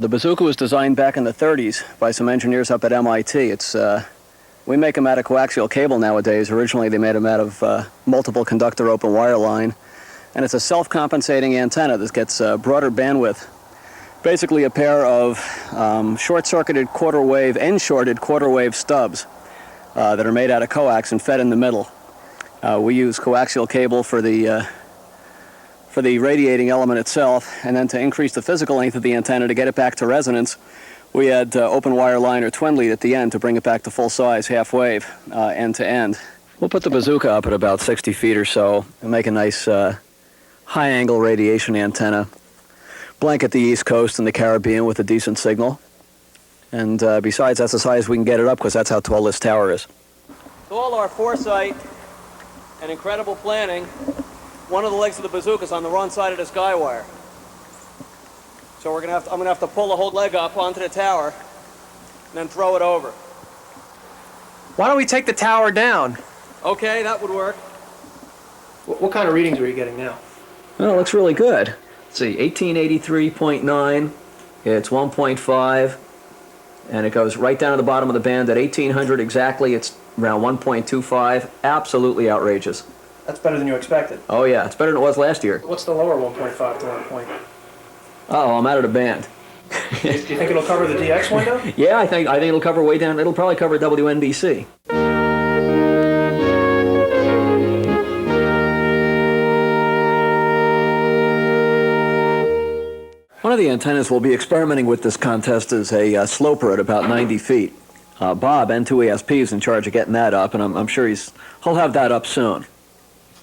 The bazooka was designed back in the 30s by some engineers up at MIT. We make them out of coaxial cable nowadays. Originally, they made them out of multiple conductor open wire line. And it's a self-compensating antenna that gets broader bandwidth. Basically a pair of short-circuited quarter-wave, end-shorted quarter-wave stubs that are made out of coax and fed in the middle. We use coaxial cable for the radiating element itself, and then to increase the physical length of the antenna to get it back to resonance, we add open wire line or twin lead at the end to bring it back to full size, half wave, end to end. We'll put the bazooka up at about 60 feet or so and make a nice high angle radiation antenna. Blanket the East Coast and the Caribbean with a decent signal. And besides, that's as high as we can get it up because that's how tall this tower is. With all our foresight and incredible planning, one of the legs of the bazooka is on the wrong side of this guy wire. So I'm gonna have to pull the whole leg up onto the tower and then throw it over. Why don't we take the tower down? Okay, that would work. What kind of readings are you getting now? Well, it looks really good. Let's see, 1883.9, it's 1.5, and it goes right down to the bottom of the band at 1800 exactly. It's around 1.25. Absolutely outrageous. That's better than you expected. Oh yeah, it's better than it was last year. What's the lower 1.5 to 1 point? Oh, I'm out of the band. Do you think it'll cover the DX window? Yeah, I think it'll cover way down. It'll probably cover WNBC. One of the antennas we'll be experimenting with this contest is a sloper at about 90 feet. Bob, N2ESP, is in charge of getting that up, and I'm sure he'll have that up soon.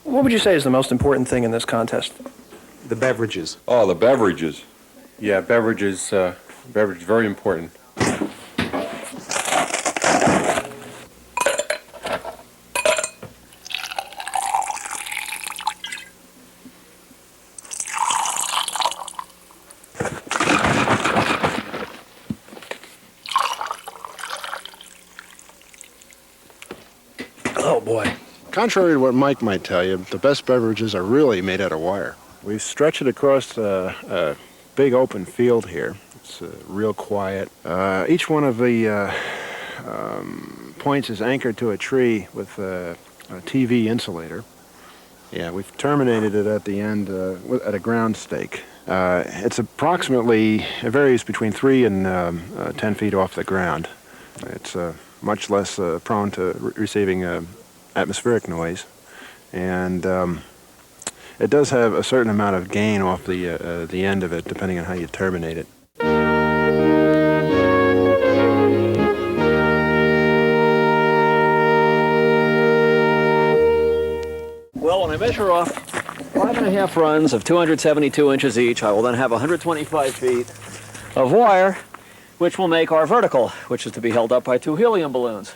What would you say is the most important thing in this contest? The beverages. Oh, the beverages. Yeah, beverages, very important. Oh boy. Contrary to what Mike might tell you, the best beverages are really made out of wire. We stretch it across a big open field here. It's real quiet. Each one of the points is anchored to a tree with a TV insulator. Yeah, we've terminated it at the end at a ground stake. It's approximately, it varies between 3 and 10 feet off the ground. It's much less prone to receiving atmospheric noise, and it does have a certain amount of gain off the end of it, depending on how you terminate it. Well, when I measure off 5.5 runs of 272 inches each, I will then have 125 feet of wire, which will make our vertical, which is to be held up by 2 helium balloons.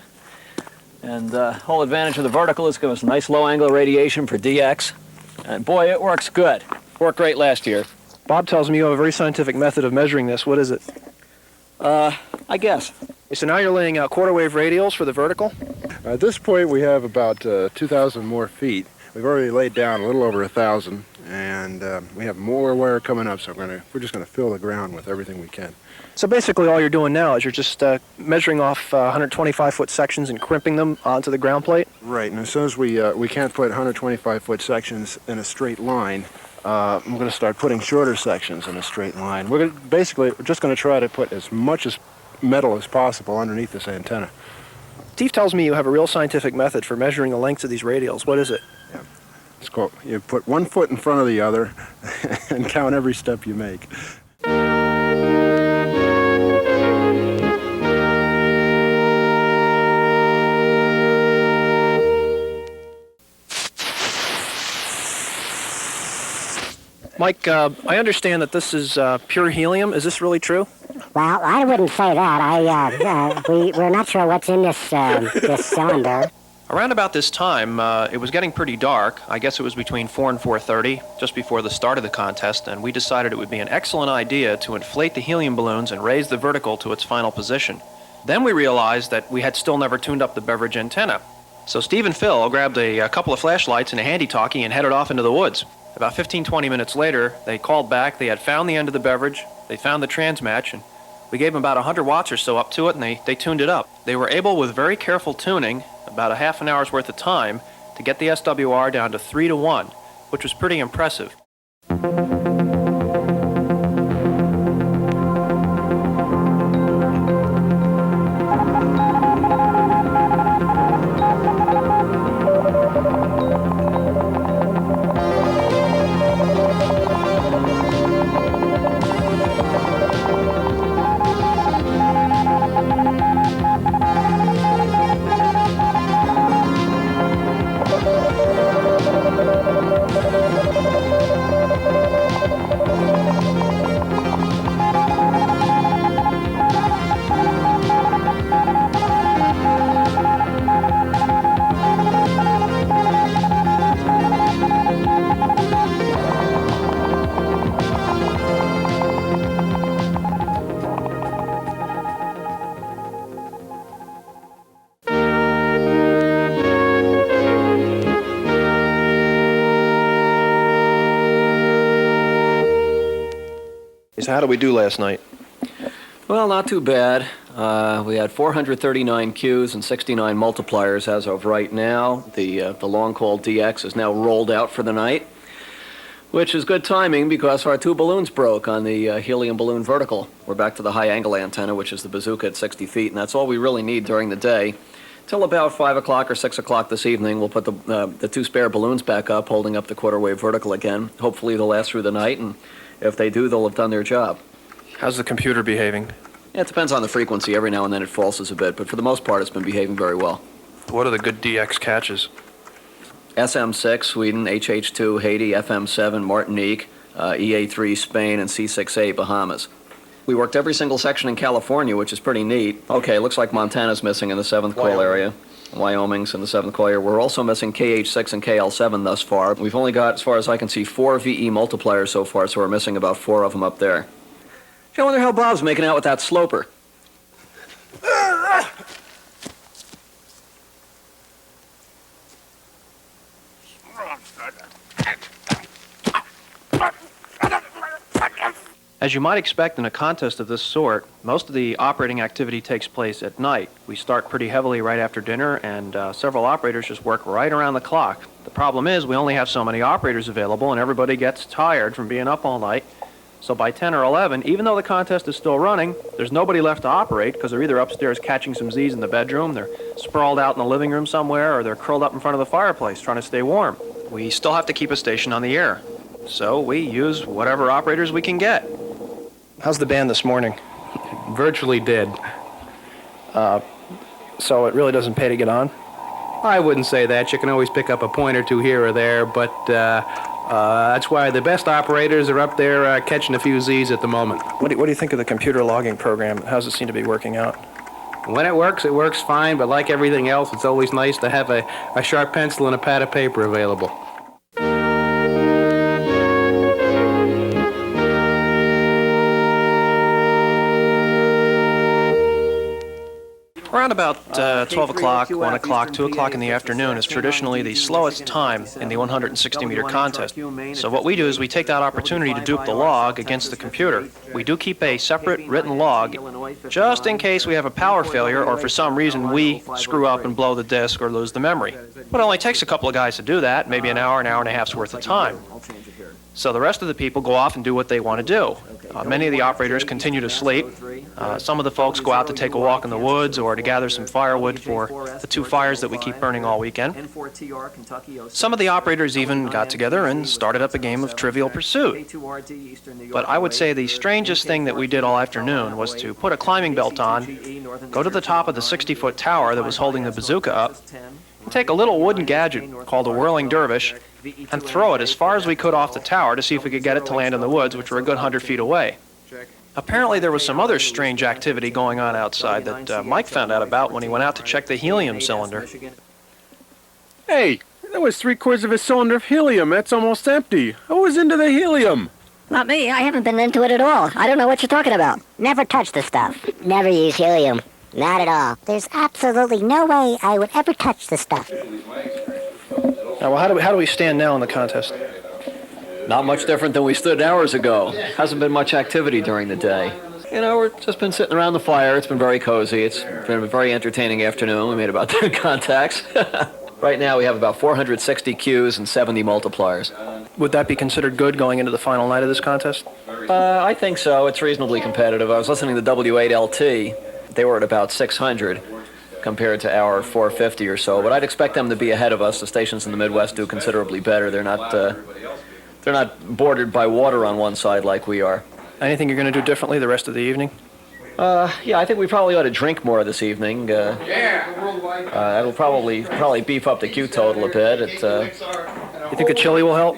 And the whole advantage of the vertical is give us nice low angle radiation for DX. And boy, it works good. Worked great last year. Bob tells me you have a very scientific method of measuring this. What is it? I guess. So now you're laying out quarter wave radials for the vertical? At this point, we have about 2,000 more feet. We've already laid down a little over 1,000, and we have more wire coming up, so we're just going to fill the ground with everything we can. So basically all you're doing now is you're just measuring off 125-foot sections and crimping them onto the ground plate? Right, and as soon as we can't put 125-foot sections in a straight line, we're going to start putting shorter sections in a straight line. We're just going to try to put as much as metal as possible underneath this antenna. Steve tells me you have a real scientific method for measuring the lengths of these radials. What is it? Yeah. It's called, you put one foot in front of the other and count every step you make. Mike, I understand that this is pure helium. Is this really true? Well, I wouldn't say that. We're not sure what's in this cylinder. Around about this time, it was getting pretty dark. I guess it was between 4 and 4:30, just before the start of the contest, and we decided it would be an excellent idea to inflate the helium balloons and raise the vertical to its final position. Then we realized that we had still never tuned up the beverage antenna. So Steve and Phil grabbed a couple of flashlights and a handy-talkie and headed off into the woods. About 15-20 minutes later, they called back. They had found the end of the beverage, they found the transmatch, and We gave them about 100 watts or so up to it, and they tuned it up. They were able, with very careful tuning, about a half an hour's worth of time, to get the SWR down to 3 to 1, which was pretty impressive. So how did we do last night? Well, not too bad. We had 439 Qs and 69 multipliers as of right now. The long call DX is now rolled out for the night, which is good timing because our two balloons broke on the helium balloon vertical. We're back to the high angle antenna, which is the bazooka at 60 feet, and that's all we really need during the day. Till about 5 o'clock or 6 o'clock this evening, we'll put the two spare balloons back up, holding up the quarter wave vertical again. Hopefully they'll last through the night, and if they do, they'll have done their job. How's the computer behaving? Yeah, it depends on the frequency. Every now and then it falses a bit, but for the most part, it's been behaving very well. What are the good DX catches? SM6, Sweden, HH2, Haiti, FM7, Martinique, EA3, Spain, and C6A, Bahamas. We worked every single section in California, which is pretty neat. Okay, looks like Montana's missing in the 7th coil area. Wyoming's in the 7th coil area. We're also missing KH6 and KL7 thus far. We've only got, as far as I can see, 4 VE multipliers so far, so we're missing about 4 of them up there. I wonder how Bob's making out with that sloper. As you might expect in a contest of this sort, most of the operating activity takes place at night. We start pretty heavily right after dinner, and several operators just work right around the clock. The problem is we only have so many operators available, and everybody gets tired from being up all night. So by 10 or 11, even though the contest is still running, there's nobody left to operate because they're either upstairs catching some Z's in the bedroom, they're sprawled out in the living room somewhere, or they're curled up in front of the fireplace trying to stay warm. We still have to keep a station on the air, so we use whatever operators we can get. How's the band this morning? Virtually dead. So it really doesn't pay to get on? I wouldn't say that. You can always pick up a point or two here or there, but that's why the best operators are up there catching a few Z's at the moment. What do you think of the computer logging program? How does it seem to be working out? When it works fine, but like everything else, it's always nice to have a sharp pencil and a pad of paper available. Around about 12 o'clock, 1 o'clock, 2 o'clock in the afternoon is traditionally the slowest time in the 160-meter contest. So what we do is we take that opportunity to dupe the log against the computer. We do keep a separate written log just in case we have a power failure or for some reason we screw up and blow the disk or lose the memory. But it only takes a couple of guys to do that, maybe an hour and a half's worth of time. So the rest of the people go off and do what they want to do. Many of the operators continue to sleep. Some of the folks go out to take a walk in the woods or to gather some firewood for the 2 fires that we keep burning all weekend. Some of the operators even got together and started up a game of Trivial Pursuit. But I would say the strangest thing that we did all afternoon was to put a climbing belt on, go to the top of the 60-foot tower that was holding the bazooka up, and take a little wooden gadget called a whirling dervish and throw it as far as we could off the tower to see if we could get it to land in the woods, which were a good 100 feet away. Apparently there was some other strange activity going on outside that Mike found out about when he went out to check the helium cylinder. Hey, that was 3/4 of a cylinder of helium. That's almost empty. Who was into the helium? Not me. I haven't been into it at all. I don't know what you're talking about. Never touch the stuff. Never use helium. Not at all. There's absolutely no way I would ever touch the stuff. Now, well, how do we stand now in the contest? Not much different than we stood hours ago. Hasn't been much activity during the day. You know, we've just been sitting around the fire. It's been very cozy. It's been a very entertaining afternoon. We made about 10 contacts. Right now we have about 460 Qs and 70 multipliers. Would that be considered good going into the final night of this contest? I think so. It's reasonably competitive. I was listening to W8LT. They were at about 600 compared to our 450 or so, but I'd expect them to be ahead of us. The stations in the Midwest do considerably better. They're not bordered by water on one side like we are. Anything you're going to do differently the rest of the evening? Yeah, I think we probably ought to drink more this evening. That'll probably beef up the Q total a bit. You think the chili will help?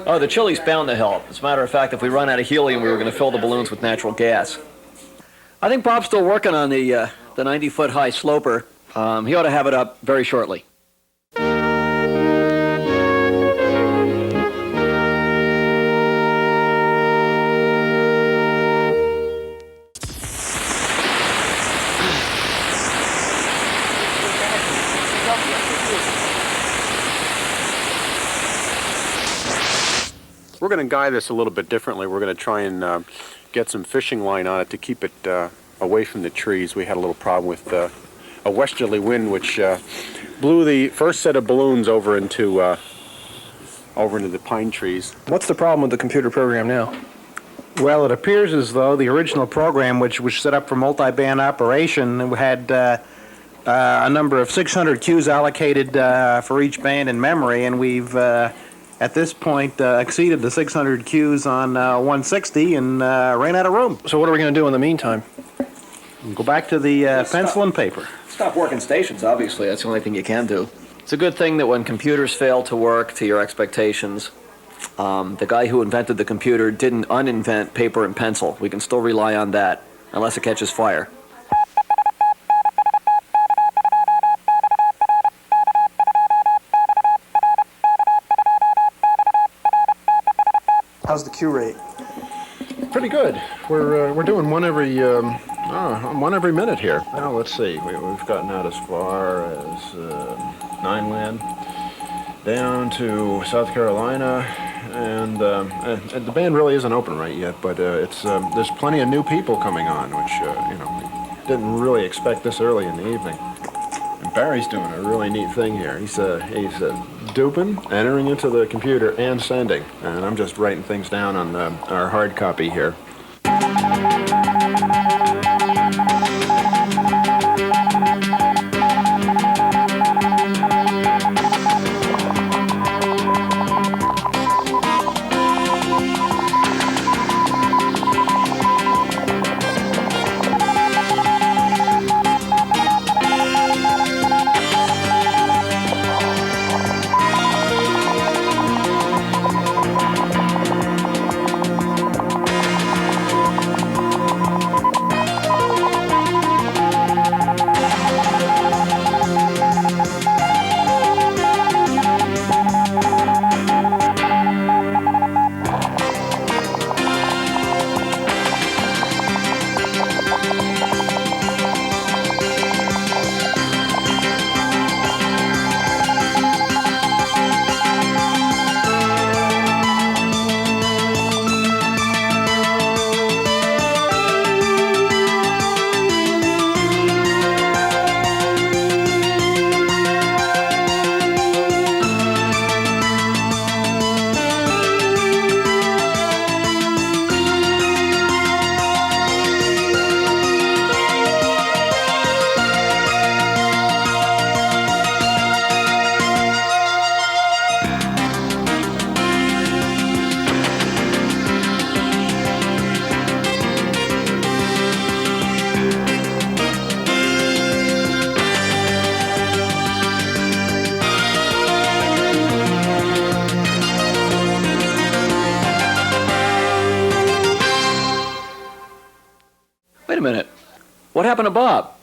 Oh, the chili's bound to help. As a matter of fact, if we run out of helium, we were going to fill the balloons with natural gas. I think Bob's still working on the 90-foot high sloper. He ought to have it up very shortly. We're going to guide this a little bit differently. We're going to try and get some fishing line on it to keep it away from the trees. We had a little problem with a westerly wind which blew the first set of balloons over into the pine trees. What's the problem with the computer program now? Well, it appears as though the original program, which was set up for multi-band operation, had a number of 600 Qs allocated for each band in memory, and we've at this point exceeded the 600 Qs on 160 and ran out of room. So what are we going to do in the meantime? Go back to the pencil and paper. Stop working stations, obviously. That's the only thing you can do. It's a good thing that when computers fail to work to your expectations, the guy who invented the computer didn't uninvent paper and pencil. We can still rely on that, unless it catches fire. How's the Q rate? Pretty good. We're doing one every minute here. Now let's see. We've gotten out as far as 9 Land, down to South Carolina, and the band really isn't open right yet. But there's plenty of new people coming on, which we didn't really expect this early in the evening. And Barry's doing a really neat thing here. He's duping, entering into the computer, and sending. And I'm just writing things down on our hard copy here. Wait a minute. What happened to Bob?